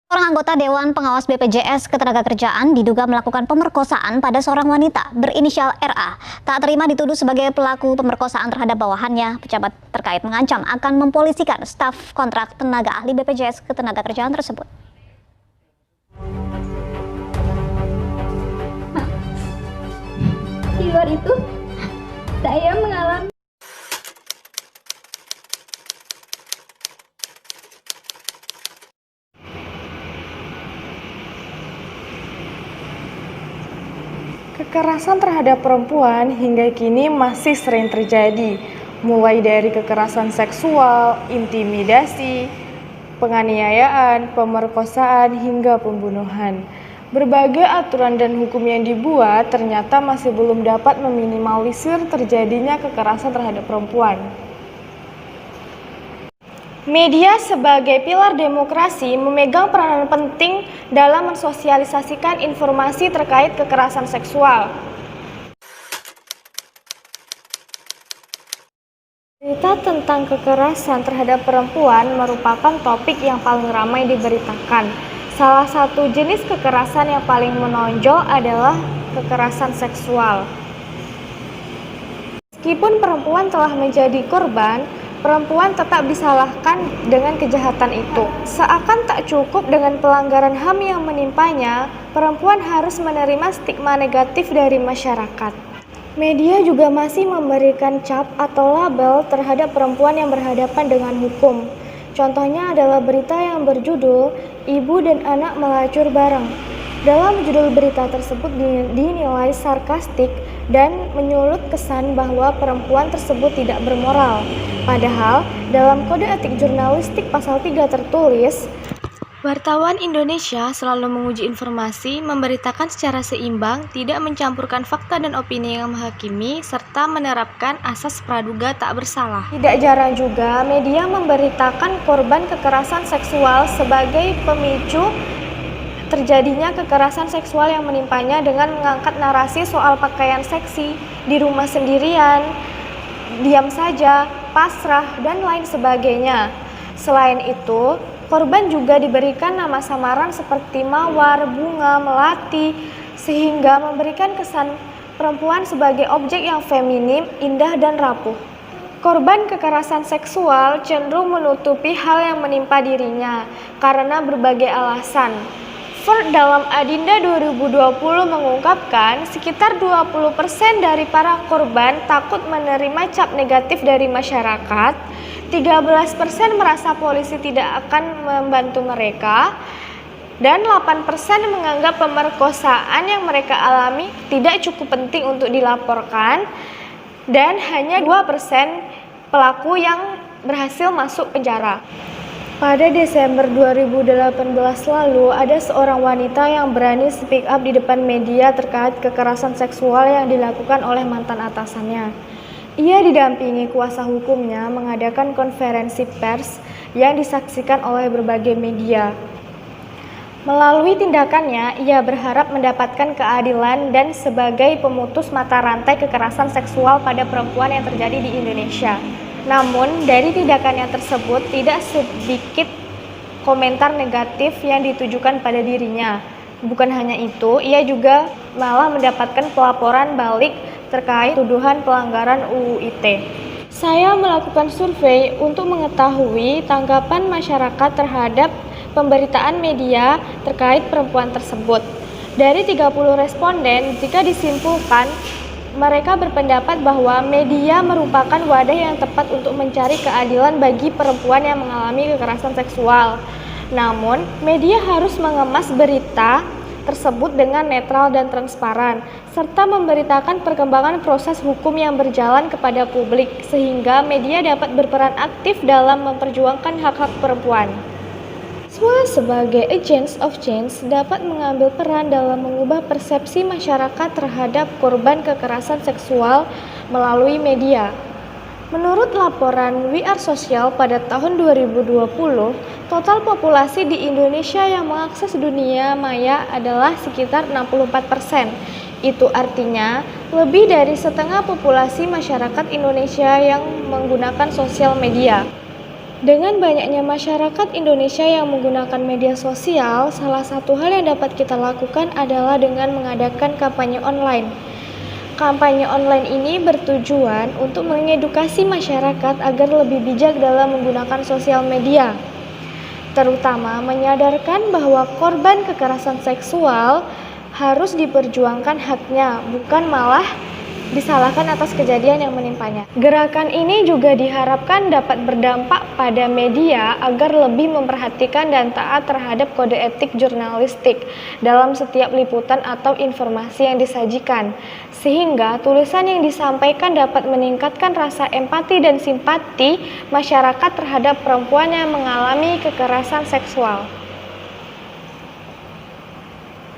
Seorang anggota Dewan Pengawas BPJS Ketenagakerjaan diduga melakukan pemerkosaan pada seorang wanita berinisial RA. Tak terima dituduh sebagai pelaku pemerkosaan terhadap bawahannya, pejabat terkait mengancam akan mempolisikan staf kontrak tenaga ahli BPJS Ketenagakerjaan tersebut. Di luar itu, saya mengalami kekerasan terhadap perempuan hingga kini masih sering terjadi, mulai dari kekerasan seksual, intimidasi, penganiayaan, pemerkosaan, hingga pembunuhan. Berbagai aturan dan hukum yang dibuat ternyata masih belum dapat meminimalisir terjadinya kekerasan terhadap perempuan. Media sebagai pilar demokrasi memegang peranan penting dalam mensosialisasikan informasi terkait kekerasan seksual. Berita tentang kekerasan terhadap perempuan merupakan topik yang paling ramai diberitakan. Salah satu jenis kekerasan yang paling menonjol adalah kekerasan seksual. Meskipun perempuan telah menjadi korban, perempuan tetap disalahkan dengan kejahatan itu. Seakan tak cukup dengan pelanggaran HAM yang menimpanya, perempuan harus menerima stigma negatif dari masyarakat. Media juga masih memberikan cap atau label terhadap perempuan yang berhadapan dengan hukum. Contohnya adalah berita yang berjudul "Ibu dan Anak Melacur Bareng". Dalam judul berita tersebut dinilai sarkastik dan menyulut kesan bahwa perempuan tersebut tidak bermoral. Padahal, dalam Kode Etik Jurnalistik Pasal 3 tertulis, wartawan Indonesia selalu menguji informasi, memberitakan secara seimbang, tidak mencampurkan fakta dan opini yang menghakimi, serta menerapkan asas praduga tak bersalah. Tidak jarang juga media memberitakan korban kekerasan seksual sebagai pemicu terjadinya kekerasan seksual yang menimpanya dengan mengangkat narasi soal pakaian seksi, di rumah sendirian, diam saja, pasrah, dan lain sebagainya. Selain itu, korban juga diberikan nama samaran seperti mawar, bunga, melati, sehingga memberikan kesan perempuan sebagai objek yang feminim, indah, dan rapuh. Korban kekerasan seksual cenderung menutupi hal yang menimpa dirinya karena berbagai alasan. Ford dalam Adinda 2020 mengungkapkan sekitar 20% dari para korban takut menerima cap negatif dari masyarakat, 13% merasa polisi tidak akan membantu mereka, dan 8% menganggap pemerkosaan yang mereka alami tidak cukup penting untuk dilaporkan, dan hanya 2% pelaku yang berhasil masuk penjara. Pada Desember 2018 lalu, ada seorang wanita yang berani speak up di depan media terkait kekerasan seksual yang dilakukan oleh mantan atasannya. Ia didampingi kuasa hukumnya mengadakan konferensi pers yang disaksikan oleh berbagai media. Melalui tindakannya, ia berharap mendapatkan keadilan dan sebagai pemutus mata rantai kekerasan seksual pada perempuan yang terjadi di Indonesia. Namun, dari tindakannya tersebut tidak sedikit komentar negatif yang ditujukan pada dirinya. Bukan hanya itu, ia juga malah mendapatkan pelaporan balik terkait tuduhan pelanggaran UU ITE. Saya melakukan survei untuk mengetahui tanggapan masyarakat terhadap pemberitaan media terkait perempuan tersebut. Dari 30 responden, jika disimpulkan, mereka berpendapat bahwa media merupakan wadah yang tepat untuk mencari keadilan bagi perempuan yang mengalami kekerasan seksual. Namun, media harus mengemas berita tersebut dengan netral dan transparan, serta memberitakan perkembangan proses hukum yang berjalan kepada publik, sehingga media dapat berperan aktif dalam memperjuangkan hak-hak perempuan. Semua sebagai agents of change dapat mengambil peran dalam mengubah persepsi masyarakat terhadap korban kekerasan seksual melalui media. Menurut laporan We Are Social pada tahun 2020, total populasi di Indonesia yang mengakses dunia maya adalah sekitar 64%. Itu artinya lebih dari setengah populasi masyarakat Indonesia yang menggunakan sosial media. Dengan banyaknya masyarakat Indonesia yang menggunakan media sosial, salah satu hal yang dapat kita lakukan adalah dengan mengadakan kampanye online. Kampanye online ini bertujuan untuk mengedukasi masyarakat agar lebih bijak dalam menggunakan sosial media, terutama menyadarkan bahwa korban kekerasan seksual harus diperjuangkan haknya, bukan malah disalahkan atas kejadian yang menimpanya. Gerakan ini juga diharapkan dapat berdampak pada media agar lebih memperhatikan dan taat terhadap kode etik jurnalistik dalam setiap liputan atau informasi yang disajikan, sehingga tulisan yang disampaikan dapat meningkatkan rasa empati dan simpati masyarakat terhadap perempuan yang mengalami kekerasan seksual.